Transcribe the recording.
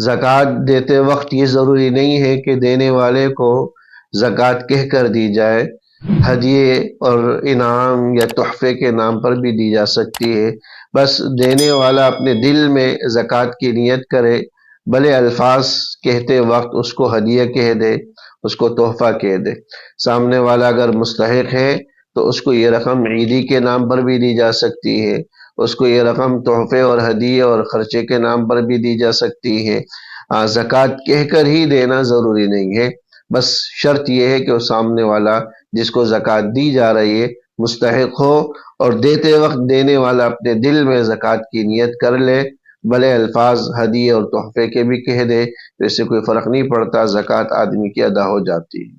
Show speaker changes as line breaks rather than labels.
زکوٰۃ دیتے وقت یہ ضروری نہیں ہے کہ دینے والے کو زکوٰۃ کہہ کر دی جائے، ہدیے اور انعام یا تحفے کے نام پر بھی دی جا سکتی ہے۔ بس دینے والا اپنے دل میں زکوٰۃ کی نیت کرے، بھلے الفاظ کہتے وقت اس کو ہدیہ کہہ دے، اس کو تحفہ کہہ دے۔ سامنے والا اگر مستحق ہے تو اس کو یہ رقم عیدی کے نام پر بھی دی جا سکتی ہے، اس کو یہ رقم تحفے اور ہدیے اور خرچے کے نام پر بھی دی جا سکتی ہے۔ زکوٰۃ کہہ کر ہی دینا ضروری نہیں ہے، بس شرط یہ ہے کہ وہ سامنے والا جس کو زکوٰۃ دی جا رہی ہے مستحق ہو، اور دیتے وقت دینے والا اپنے دل میں زکوٰۃ کی نیت کر لے، بھلے الفاظ ہدیے اور تحفے کے بھی کہہ دے، تو اس سے کوئی فرق نہیں پڑتا، زکوٰۃ آدمی کی ادا ہو جاتی ہے۔